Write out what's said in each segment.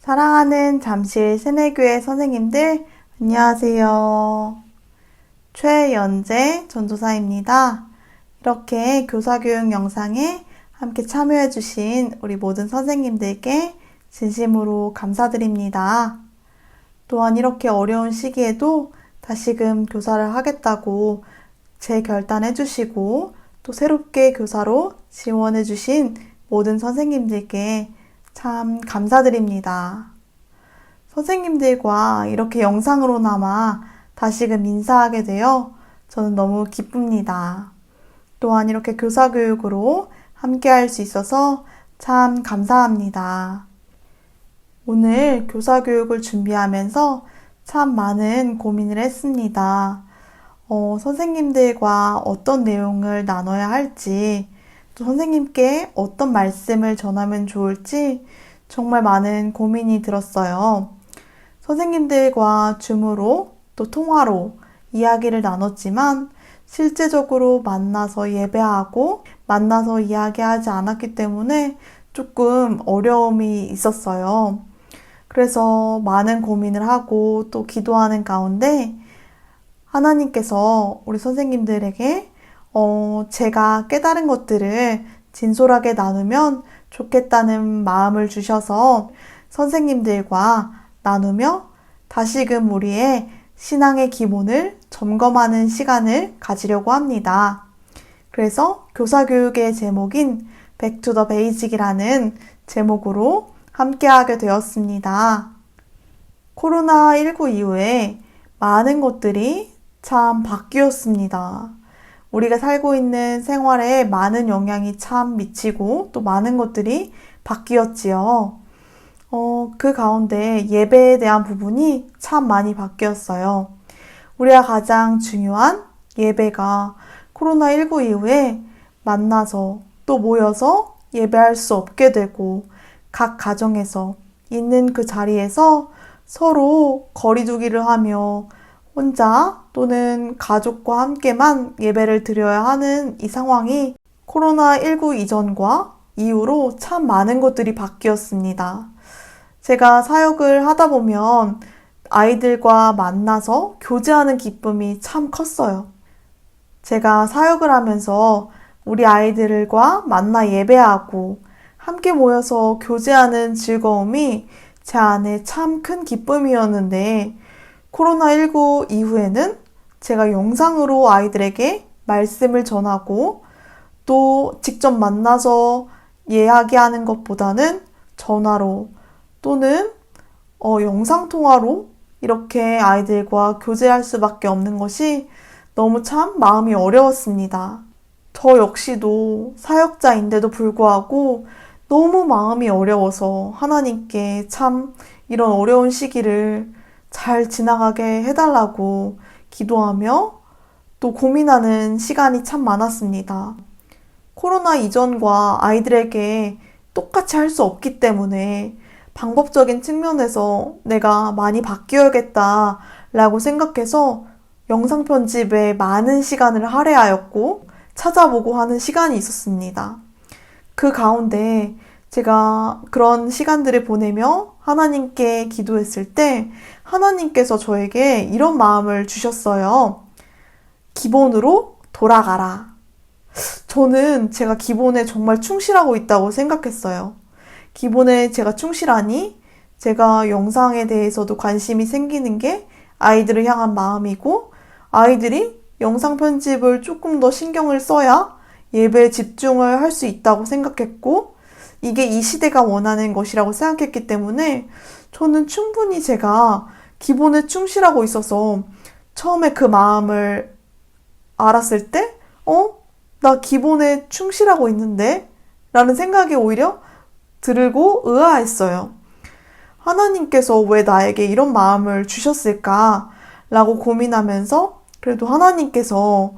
사랑하는 잠실 새내교회 선생님들, 안녕하세요. 최연재 전도사입니다. 이렇게 교사교육 영상에 함께 참여해주신 우리 모든 선생님들께 진심으로 감사드립니다. 또한 이렇게 어려운 시기에도 다시금 교사를 하겠다고 재결단해주시고 또 새롭게 교사로 지원해주신 모든 선생님들께 참 감사드립니다. 선생님들과 이렇게 영상으로나마 다시금 인사하게 되어 저는 너무 기쁩니다. 또한 이렇게 교사교육으로 함께 할 수 있어서 참 감사합니다. 오늘 교사교육을 준비하면서 참 많은 고민을 했습니다. 선생님들과 어떤 내용을 나눠야 할지, 또 선생님께 어떤 말씀을 전하면 좋을지 정말 많은 고민이 들었어요. 선생님들과 줌으로 또 통화로 이야기를 나눴지만 실제적으로 만나서 예배하고 만나서 이야기하지 않았기 때문에 조금 어려움이 있었어요. 그래서 많은 고민을 하고 또 기도하는 가운데 하나님께서 우리 선생님들에게 제가 깨달은 것들을 진솔하게 나누면 좋겠다는 마음을 주셔서 선생님들과 나누며 다시금 우리의 신앙의 기본을 점검하는 시간을 가지려고 합니다. 그래서 교사교육의 제목인 Back to the Basic이라는 제목으로 함께하게 되었습니다. 코로나19 이후에 많은 것들이 참 바뀌었습니다. 우리가 살고 있는 생활에 많은 영향이 참 미치고 또 많은 것들이 바뀌었지요. 그 가운데 예배에 대한 부분이 참 많이 바뀌었어요. 우리가 가장 중요한 예배가 코로나19 이후에 만나서 또 모여서 예배할 수 없게 되고 각 가정에서 있는 그 자리에서 서로 거리두기를 하며 혼자 또는 가족과 함께만 예배를 드려야 하는 이 상황이 코로나19 이전과 이후로 참 많은 것들이 바뀌었습니다. 제가 사역을 하다 보면 아이들과 만나서 교제하는 기쁨이 참 컸어요. 제가 사역을 하면서 우리 아이들과 만나 예배하고 함께 모여서 교제하는 즐거움이 제 안에 참 큰 기쁨이었는데 코로나19 이후에는 제가 영상으로 아이들에게 말씀을 전하고 또 직접 만나서 이야기하는 것보다는 전화로 또는 영상통화로 이렇게 아이들과 교제할 수밖에 없는 것이 너무 참 마음이 어려웠습니다. 저 역시도 사역자인데도 불구하고 너무 마음이 어려워서 하나님께 참 이런 어려운 시기를 잘 지나가게 해달라고 기도하며 또 고민하는 시간이 참 많았습니다. 코로나 이전과 아이들에게 똑같이 할 수 없기 때문에 방법적인 측면에서 내가 많이 바뀌어야겠다라고 생각해서 영상 편집에 많은 시간을 할애하였고 찾아보고 하는 시간이 있었습니다. 그 가운데 제가 그런 시간들을 보내며 하나님께 기도했을 때 하나님께서 저에게 이런 마음을 주셨어요. 기본으로 돌아가라. 저는 제가 기본에 정말 충실하고 있다고 생각했어요. 기본에 제가 충실하니 제가 영상에 대해서도 관심이 생기는 게 아이들을 향한 마음이고 아이들이 영상 편집을 조금 더 신경을 써야 예배에 집중을 할 수 있다고 생각했고 이게 이 시대가 원하는 것이라고 생각했기 때문에 저는 충분히 제가 기본에 충실하고 있어서 처음에 그 마음을 알았을 때 나 기본에 충실하고 있는데? 라는 생각이 오히려 들고 의아했어요. 하나님께서 왜 나에게 이런 마음을 주셨을까? 라고 고민하면서 그래도 하나님께서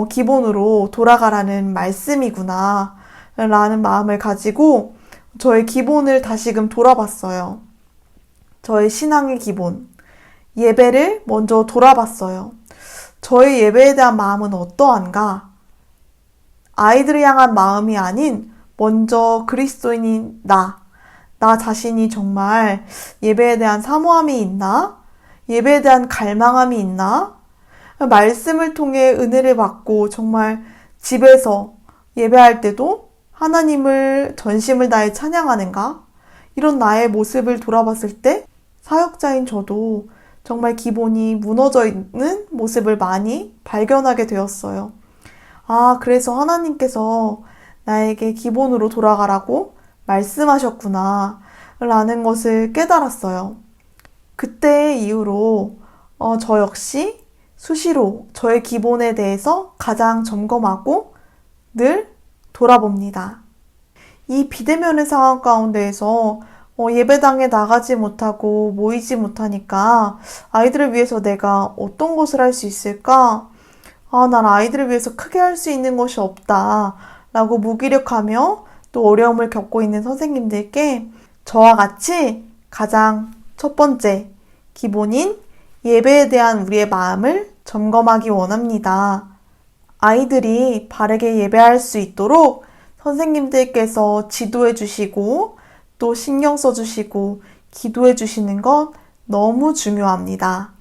기본으로 돌아가라는 말씀이구나 라는 마음을 가지고 저의 기본을 다시금 돌아봤어요. 저의 신앙의 기본, 예배를 먼저 돌아봤어요. 저의 예배에 대한 마음은 어떠한가? 아이들을 향한 마음이 아닌 먼저 그리스도인인 나 자신이 정말 예배에 대한 사모함이 있나? 예배에 대한 갈망함이 있나? 말씀을 통해 은혜를 받고 정말 집에서 예배할 때도 하나님을 전심을 다해 찬양하는가? 이런 나의 모습을 돌아봤을 때 사역자인 저도 정말 기본이 무너져 있는 모습을 많이 발견하게 되었어요. 그래서 하나님께서 나에게 기본으로 돌아가라고 말씀하셨구나 라는 것을 깨달았어요. 그때 이후로 저 역시 수시로 저의 기본에 대해서 가장 점검하고 늘 돌아봅니다. 이 비대면의 상황 가운데에서 예배당에 나가지 못하고 모이지 못하니까 아이들을 위해서 내가 어떤 것을 할 수 있을까? 난 아이들을 위해서 크게 할 수 있는 것이 없다 라고 무기력하며 또 어려움을 겪고 있는 선생님들께 저와 같이 가장 첫 번째 기본인 예배에 대한 우리의 마음을 점검하기 원합니다. 아이들이 바르게 예배할 수 있도록 선생님들께서 지도해 주시고 또 신경 써 주시고 기도해 주시는 것 너무 중요합니다.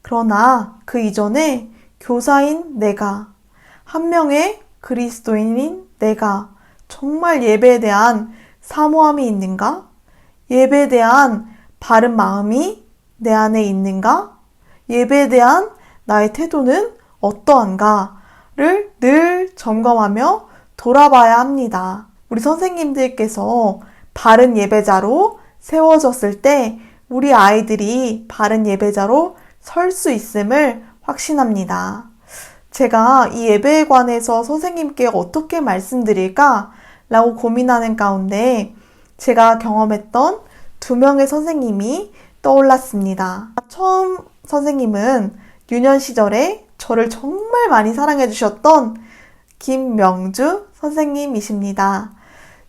그러나 그 이전에 교사인 내가, 한 명의 그리스도인인 내가 정말 예배에 대한 사모함이 있는가? 예배에 대한 바른 마음이 내 안에 있는가? 예배에 대한 나의 태도는 어떠한가를 늘 점검하며 돌아봐야 합니다. 우리 선생님들께서 바른 예배자로 세워졌을 때 우리 아이들이 바른 예배자로 설 수 있음을 확신합니다. 제가 이 예배에 관해서 선생님께 어떻게 말씀드릴까? 라고 고민하는 가운데 제가 경험했던 2명의 선생님이 떠올랐습니다. 처음 선생님은 유년 시절에 저를 정말 많이 사랑해 주셨던 김명주 선생님이십니다.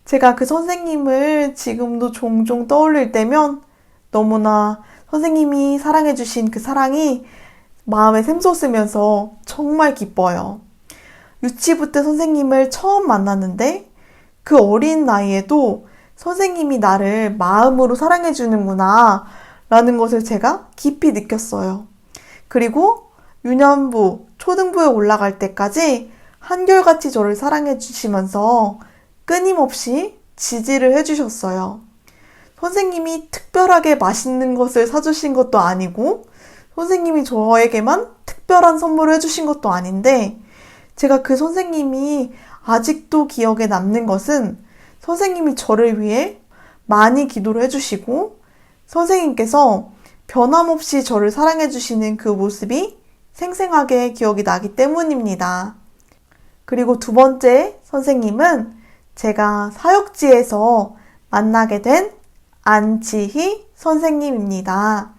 제가 그 선생님을 지금도 종종 떠올릴 때면 너무나 선생님이 사랑해 주신 그 사랑이 마음에 샘솟으면서 정말 기뻐요. 유치부 때 선생님을 처음 만났는데 그 어린 나이에도 선생님이 나를 마음으로 사랑해 주는구나 라는 것을 제가 깊이 느꼈어요. 그리고 유년부, 초등부에 올라갈 때까지 한결같이 저를 사랑해 주시면서 끊임없이 지지를 해주셨어요. 선생님이 특별하게 맛있는 것을 사주신 것도 아니고 선생님이 저에게만 특별한 선물을 해주신 것도 아닌데 제가 그 선생님이 아직도 기억에 남는 것은 선생님이 저를 위해 많이 기도를 해주시고 선생님께서 변함없이 저를 사랑해주시는 그 모습이 생생하게 기억이 나기 때문입니다. 그리고 2번째 선생님은 제가 사역지에서 만나게 된 안지희 선생님입니다.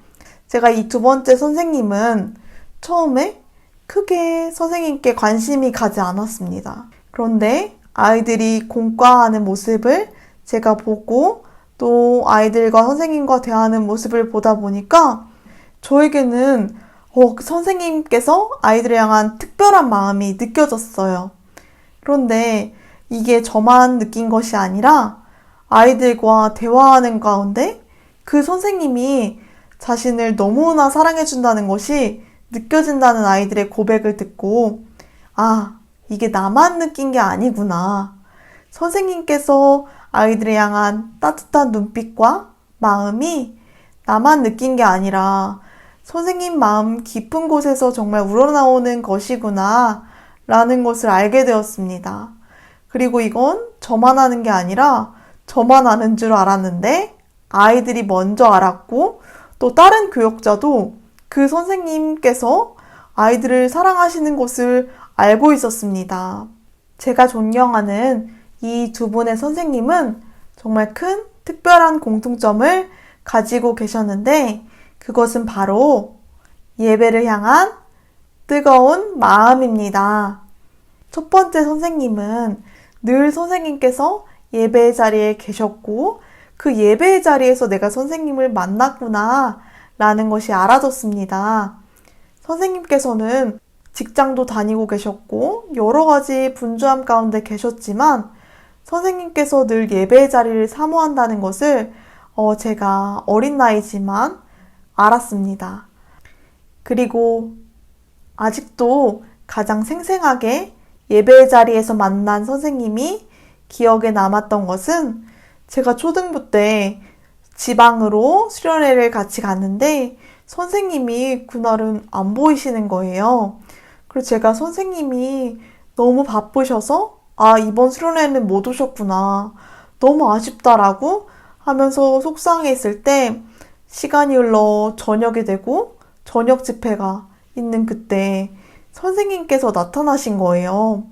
제가 이 2번째 선생님은 처음에 크게 선생님께 관심이 가지 않았습니다. 그런데 아이들이 공과하는 모습을 제가 보고 또 아이들과 선생님과 대화하는 모습을 보다 보니까 저에게는 선생님께서 아이들을 향한 특별한 마음이 느껴졌어요. 그런데 이게 저만 느낀 것이 아니라 아이들과 대화하는 가운데 그 선생님이 자신을 너무나 사랑해준다는 것이 느껴진다는 아이들의 고백을 듣고 이게 나만 느낀 게 아니구나. 선생님께서 아이들을 향한 따뜻한 눈빛과 마음이 나만 느낀 게 아니라 선생님 마음 깊은 곳에서 정말 우러나오는 것이구나 라는 것을 알게 되었습니다. 그리고 이건 저만 아는 게 아니라 저만 아는 줄 알았는데 아이들이 먼저 알았고 또 다른 교역자도 그 선생님께서 아이들을 사랑하시는 것을 알고 있었습니다. 제가 존경하는 이 2분의 선생님은 정말 큰 특별한 공통점을 가지고 계셨는데 그것은 바로 예배를 향한 뜨거운 마음입니다. 첫 번째 선생님은 늘 선생님께서 예배의 자리에 계셨고 그 예배의 자리에서 내가 선생님을 만났구나 라는 것이 알아졌습니다. 선생님께서는 직장도 다니고 계셨고 여러 가지 분주함 가운데 계셨지만 선생님께서 늘 예배의 자리를 사모한다는 것을 제가 어린 나이지만 알았습니다. 그리고 아직도 가장 생생하게 예배 자리에서 만난 선생님이 기억에 남았던 것은 제가 초등부 때 지방으로 수련회를 같이 갔는데 선생님이 그날은 안 보이시는 거예요. 그래서 제가 선생님이 너무 바쁘셔서 이번 수련회는 못 오셨구나. 너무 아쉽다라고 하면서 속상해했을 때 시간이 흘러 저녁이 되고 저녁 집회가 있는 그때 선생님께서 나타나신 거예요.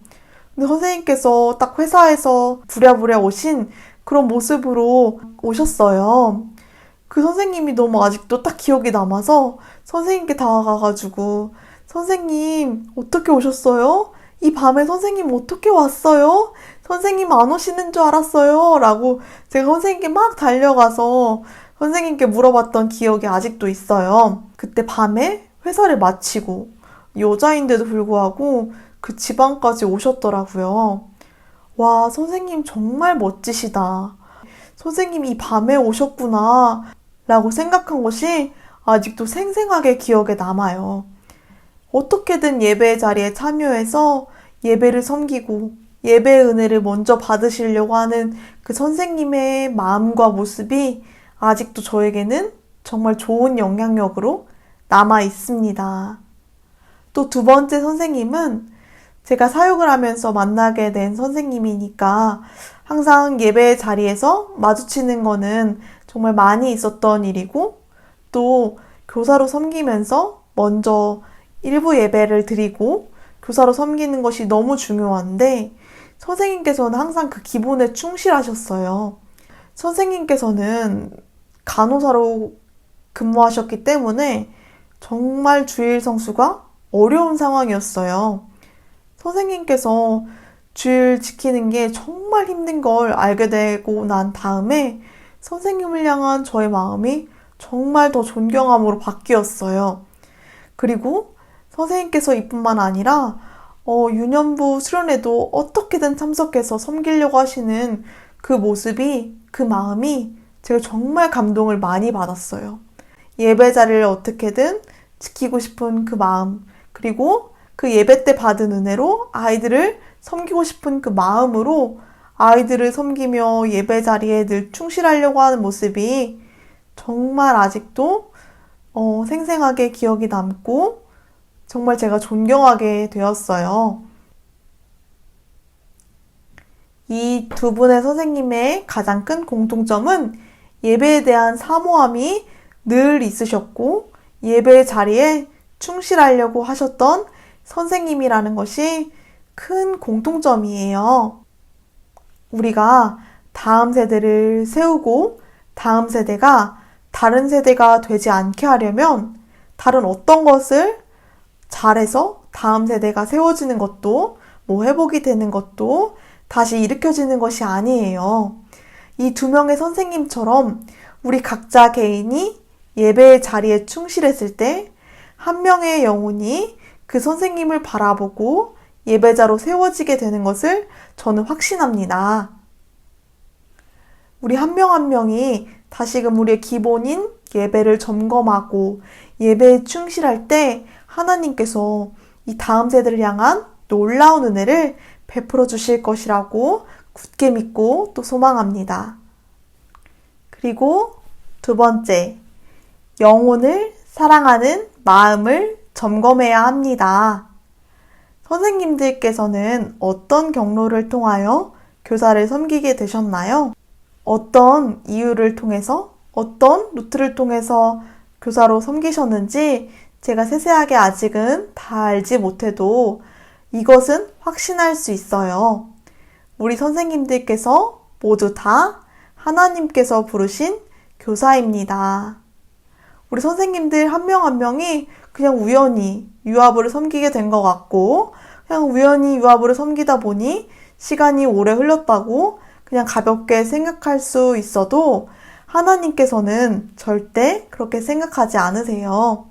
근데 선생님께서 딱 회사에서 부랴부랴 오신 그런 모습으로 오셨어요. 그 선생님이 너무 아직도 딱 기억이 남아서 선생님께 다가가가지고 선생님 어떻게 오셨어요? 이 밤에 선생님 어떻게 왔어요? 선생님 안 오시는 줄 알았어요. 라고 제가 선생님께 막 달려가서 선생님께 물어봤던 기억이 아직도 있어요. 그때 밤에 회사를 마치고 여자인데도 불구하고 그 지방까지 오셨더라고요. 와, 선생님 정말 멋지시다. 선생님이 이 밤에 오셨구나. 라고 생각한 것이 아직도 생생하게 기억에 남아요. 어떻게든 예배 자리에 참여해서 예배를 섬기고 예배의 은혜를 먼저 받으시려고 하는 그 선생님의 마음과 모습이 아직도 저에게는 정말 좋은 영향력으로 남아 있습니다. 또 두 번째 선생님은 제가 사역을 하면서 만나게 된 선생님이니까 항상 예배 자리에서 마주치는 거는 정말 많이 있었던 일이고 또 교사로 섬기면서 먼저 일부 예배를 드리고 교사로 섬기는 것이 너무 중요한데 선생님께서는 항상 그 기본에 충실하셨어요. 선생님께서는 간호사로 근무하셨기 때문에 정말 주일 성수가 어려운 상황이었어요. 선생님께서 주일 지키는 게 정말 힘든 걸 알게 되고 난 다음에 선생님을 향한 저의 마음이 정말 더 존경함으로 바뀌었어요. 그리고 선생님께서 이뿐만 아니라 유년부 수련회도 어떻게든 참석해서 섬기려고 하시는 그 모습이, 그 마음이 제가 정말 감동을 많이 받았어요. 예배 자리를 어떻게든 지키고 싶은 그 마음, 그리고 그 예배 때 받은 은혜로 아이들을 섬기고 싶은 그 마음으로 아이들을 섬기며 예배 자리에 늘 충실하려고 하는 모습이 정말 아직도 생생하게 기억이 남고 정말 제가 존경하게 되었어요. 이 두 분의 선생님의 가장 큰 공통점은 예배에 대한 사모함이 늘 있으셨고 예배 자리에 충실하려고 하셨던 선생님이라는 것이 큰 공통점이에요. 우리가 다음 세대를 세우고 다음 세대가 다른 세대가 되지 않게 하려면 다른 어떤 것을 잘해서 다음 세대가 세워지는 것도 회복이 되는 것도 다시 일으켜지는 것이 아니에요. 이 두 명의 선생님처럼 우리 각자 개인이 예배의 자리에 충실했을 때 한 명의 영혼이 그 선생님을 바라보고 예배자로 세워지게 되는 것을 저는 확신합니다. 우리 한 명 한 명이 다시금 우리의 기본인 예배를 점검하고 예배에 충실할 때 하나님께서 이 다음 세대를 향한 놀라운 은혜를 베풀어 주실 것이라고 굳게 믿고 또 소망합니다. 그리고 두 번째, 영혼을 사랑하는 마음을 점검해야 합니다. 선생님들께서는 어떤 경로를 통하여 교사를 섬기게 되셨나요? 어떤 이유를 통해서, 어떤 루트를 통해서 교사로 섬기셨는지 제가 세세하게 아직은 다 알지 못해도 이것은 확신할 수 있어요. 우리 선생님들께서 모두 다 하나님께서 부르신 교사입니다. 우리 선생님들 한 명 한 명이 그냥 우연히 유아부를 섬기게 된 것 같고 그냥 우연히 유아부를 섬기다 보니 시간이 오래 흘렀다고 그냥 가볍게 생각할 수 있어도 하나님께서는 절대 그렇게 생각하지 않으세요.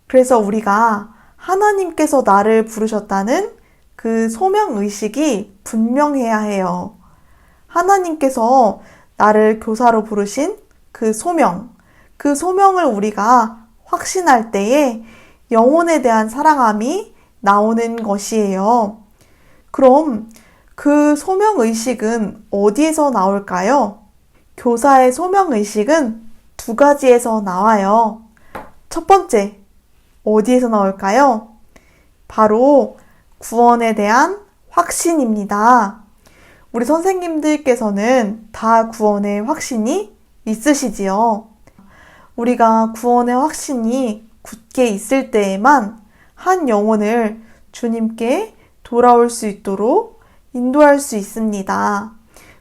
그래서 우리가 하나님께서 나를 부르셨다는 그 소명의식이 분명해야 해요. 하나님께서 나를 교사로 부르신 그 소명을 우리가 확신할 때에 영혼에 대한 사랑함이 나오는 것이에요. 그럼 그 소명의식은 어디에서 나올까요? 교사의 소명의식은 두 가지에서 나와요. 첫 번째, 어디에서 나올까요? 바로 구원에 대한 확신입니다. 우리 선생님들께서는 다 구원의 확신이 있으시지요. 우리가 구원의 확신이 굳게 있을 때에만 한 영혼을 주님께 돌아올 수 있도록 인도할 수 있습니다.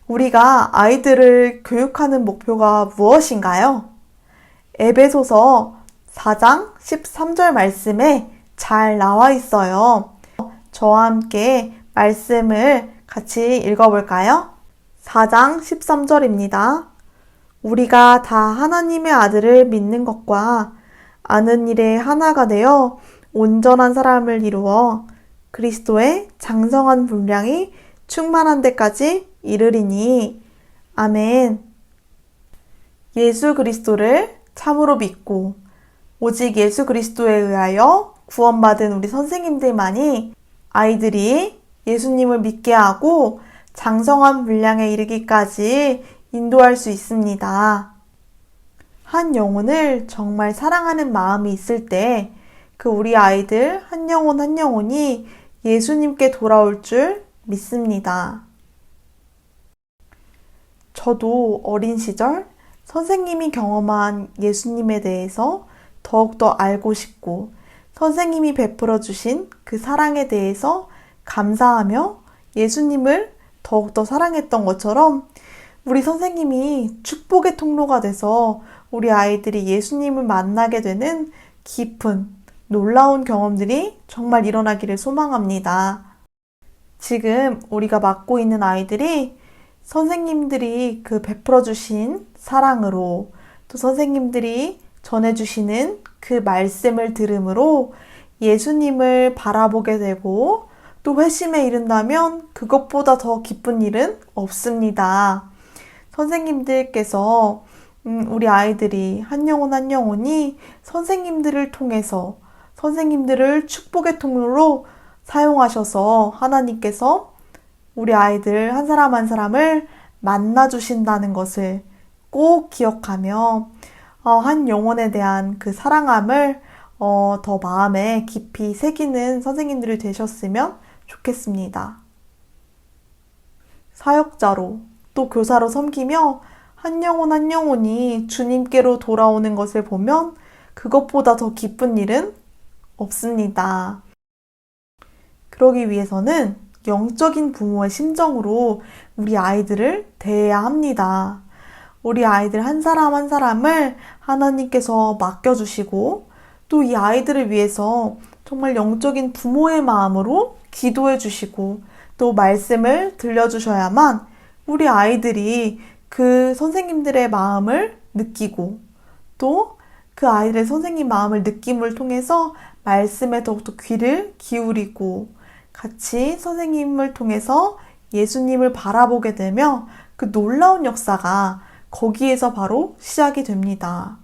우리가 아이들을 교육하는 목표가 무엇인가요? 에베소서 4장 13절 말씀에 잘 나와 있어요. 저와 함께 말씀을 같이 읽어볼까요? 4장 13절입니다. 우리가 다 하나님의 아들을 믿는 것과 아는 일에 하나가 되어 온전한 사람을 이루어 그리스도의 장성한 분량이 충만한 데까지 이르리니. 아멘. 예수 그리스도를 참으로 믿고 오직 예수 그리스도에 의하여 구원받은 우리 선생님들만이 아이들이 예수님을 믿게 하고 장성한 분량에 이르기까지 인도할 수 있습니다. 한 영혼을 정말 사랑하는 마음이 있을 때 그 우리 아이들 한 영혼 한 영혼이 예수님께 돌아올 줄 믿습니다. 저도 어린 시절 선생님이 경험한 예수님에 대해서 더욱더 알고 싶고 선생님이 베풀어 주신 그 사랑에 대해서 감사하며 예수님을 더욱더 사랑했던 것처럼 우리 선생님이 축복의 통로가 돼서 우리 아이들이 예수님을 만나게 되는 깊은 놀라운 경험들이 정말 일어나기를 소망합니다. 지금 우리가 맡고 있는 아이들이 선생님들이 그 베풀어 주신 사랑으로 또 선생님들이 전해주시는 그 말씀을 들음으로 예수님을 바라보게 되고 또 회심에 이른다면 그것보다 더 기쁜 일은 없습니다. 선생님들께서 우리 아이들이 한 영혼 한 영혼이 선생님들을 통해서 선생님들을 축복의 통로로 사용하셔서 하나님께서 우리 아이들 한 사람 한 사람을 만나주신다는 것을 꼭 기억하며 한 영혼에 대한 그 사랑함을 더 마음에 깊이 새기는 선생님들이 되셨으면 좋겠습니다. 사역자로 또 교사로 섬기며 한 영혼 한 영혼이 주님께로 돌아오는 것을 보면 그것보다 더 기쁜 일은 없습니다. 그러기 위해서는 영적인 부모의 심정으로 우리 아이들을 대해야 합니다. 우리 아이들 한 사람 한 사람을 하나님께서 맡겨주시고 또 이 아이들을 위해서 정말 영적인 부모의 마음으로 기도해 주시고 또 말씀을 들려주셔야만 우리 아이들이 그 선생님들의 마음을 느끼고 또 그 아이들의 선생님 마음을 느낌을 통해서 말씀에 더욱더 귀를 기울이고 같이 선생님을 통해서 예수님을 바라보게 되며 그 놀라운 역사가 거기에서 바로 시작이 됩니다.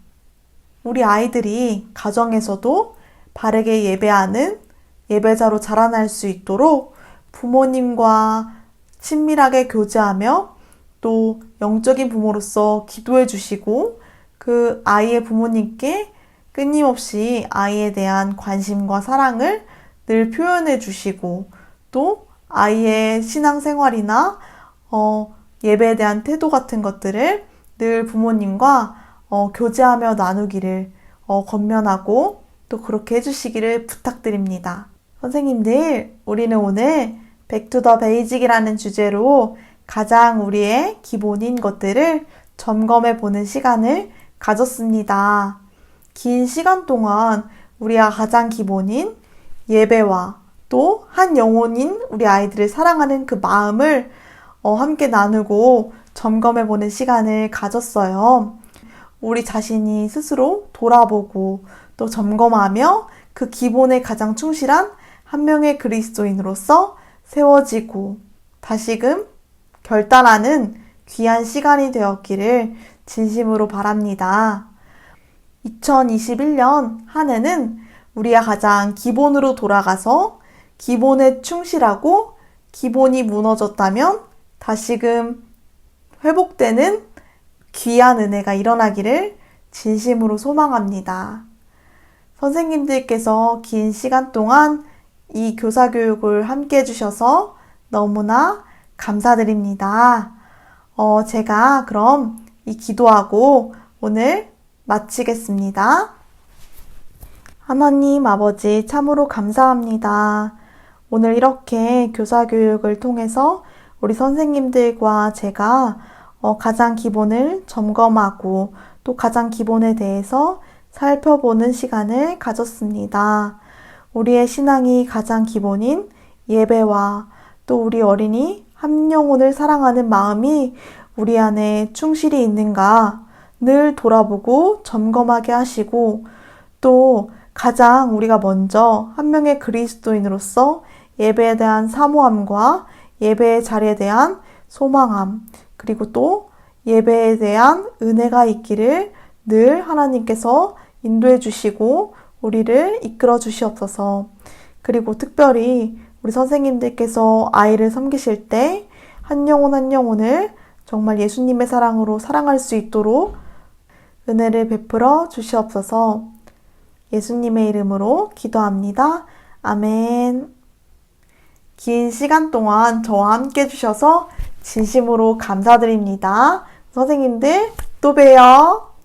우리 아이들이 가정에서도 바르게 예배하는 예배자로 자라날 수 있도록 부모님과 친밀하게 교제하며 또 영적인 부모로서 기도해 주시고 그 아이의 부모님께 끊임없이 아이에 대한 관심과 사랑을 늘 표현해 주시고 또 아이의 신앙생활이나 예배에 대한 태도 같은 것들을 늘 부모님과 교제하며 나누기를 권면하고 또 그렇게 해주시기를 부탁드립니다. 선생님들, 우리는 오늘 Back to the Basic이라는 주제로 가장 우리의 기본인 것들을 점검해 보는 시간을 가졌습니다. 긴 시간 동안 우리가 가장 기본인 예배와 또 한 영혼인 우리 아이들을 사랑하는 그 마음을 함께 나누고 점검해 보는 시간을 가졌어요. 우리 자신이 스스로 돌아보고 또 점검하며 그 기본에 가장 충실한 한 명의 그리스도인으로서 세워지고 다시금 결단하는 귀한 시간이 되었기를 진심으로 바랍니다. 2021년 한 해는 우리가 가장 기본으로 돌아가서 기본에 충실하고 기본이 무너졌다면 다시금 회복되는 귀한 은혜가 일어나기를 진심으로 소망합니다. 선생님들께서 긴 시간 동안 이 교사 교육을 함께 해주셔서 너무나 감사드립니다. 제가 그럼 이 기도하고 오늘 마치겠습니다. 하나님 아버지 참으로 감사합니다. 오늘 이렇게 교사 교육을 통해서 우리 선생님들과 제가 가장 기본을 점검하고 또 가장 기본에 대해서 살펴보는 시간을 가졌습니다. 우리의 신앙이 가장 기본인 예배와 또 우리 어린이 한 영혼을 사랑하는 마음이 우리 안에 충실히 있는가 늘 돌아보고 점검하게 하시고 또 가장 우리가 먼저 한 명의 그리스도인으로서 예배에 대한 사모함과 예배의 자리에 대한 소망함 그리고 또 예배에 대한 은혜가 있기를 늘 하나님께서 인도해 주시고 우리를 이끌어 주시옵소서. 그리고 특별히 우리 선생님들께서 아이를 섬기실 때 한 영혼 한 영혼을 정말 예수님의 사랑으로 사랑할 수 있도록 은혜를 베풀어 주시옵소서. 예수님의 이름으로 기도합니다. 아멘. 긴 시간 동안 저와 함께 해주셔서 진심으로 감사드립니다. 선생님들 또 봬요.